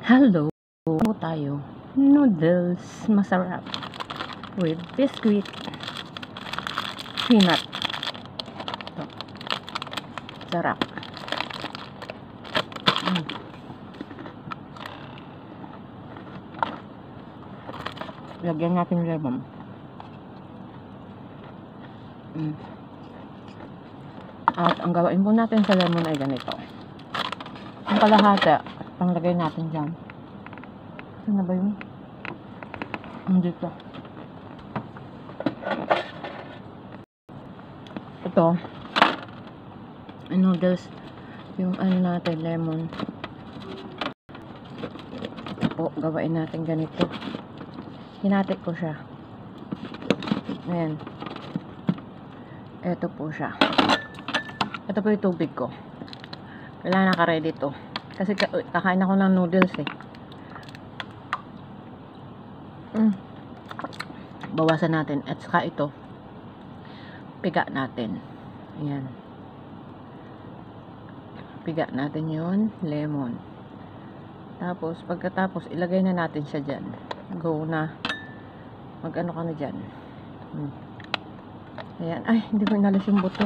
Hello, tayo. Noodles, masarap. With biscuit. Peanut. Ito. Sarap. Lagyan natin lemon. At ang gawain po natin sa lemon ay ganito. Ang kalahati, panglagay natin dyan. Saan na ba yun? Dito. Ito. Noodles. Yung ano natin, lemon. Ito po, gawain natin ganito. Hinatik ko siya. Ayan. Ito po siya. Ito po yung tubig ko. Kailangan naka-ready to. Kasi kakain ako ng noodles eh. Bawasan natin. At saka ito. Piga natin. Ayan. Piga natin yun. Lemon. Tapos, pagkatapos, ilagay na natin siya dyan. Go na. Mag-ano ka na dyan. Ayan. Ay, hindi ko inalis yung buto.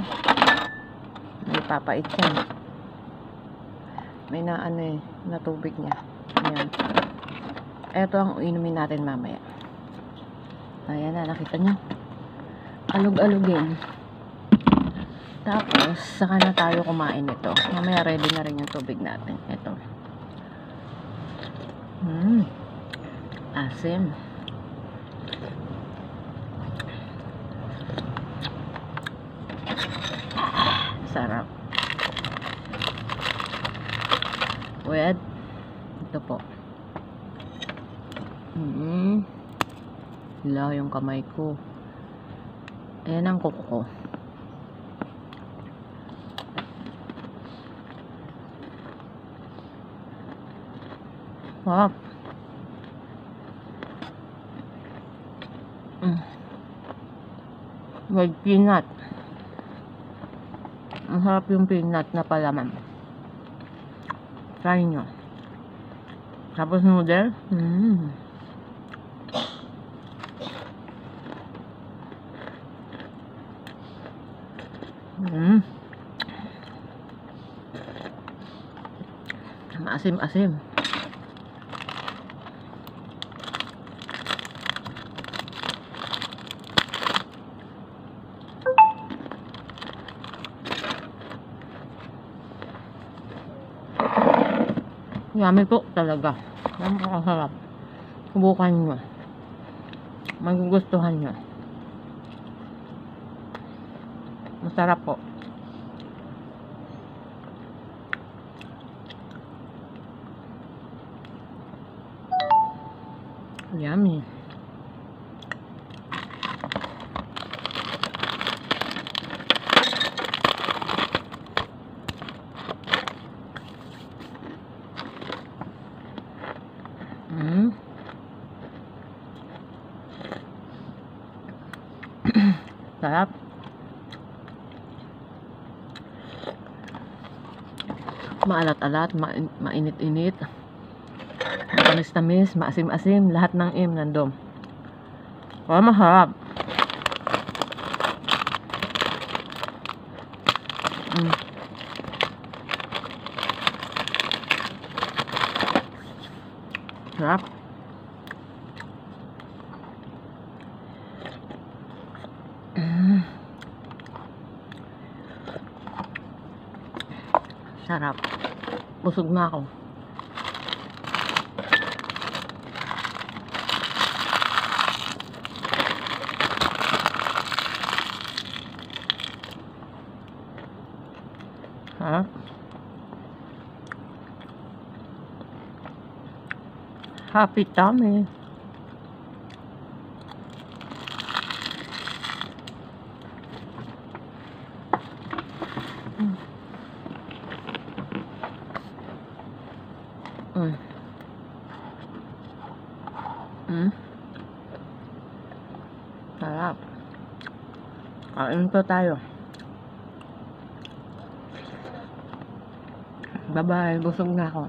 May papait yan. May na ano eh, na tubig niya. Ayan. Ito ang inumin natin mamaya. Ayan na, nakita nyo. Alog-alogin. Tapos, saka na tayo kumain ito. Mamaya ready na rin yung tubig natin. Ito. Asim. Sarap. With ito po. Hila yung kamay ko. Ayan ang kuko ko. Wow. With peanut. Ang harap yung peanut na palaman. Try nyo. Tapos noodle. Maasim-asim. Yummy po talaga. Napakasarap. Subukan nyo. Magugustuhan nyo. Masarap po. Yummy. Sarap. Maalat-alat, mainit-init. Matamis-tamis, maasim-asim, lahat ng nandun. Kaya masarap. Sarap. Sarap. Busog na ako. Sarap. Happy tummy. Sarap. Kain po tayo. Bye-bye. Busog na ako.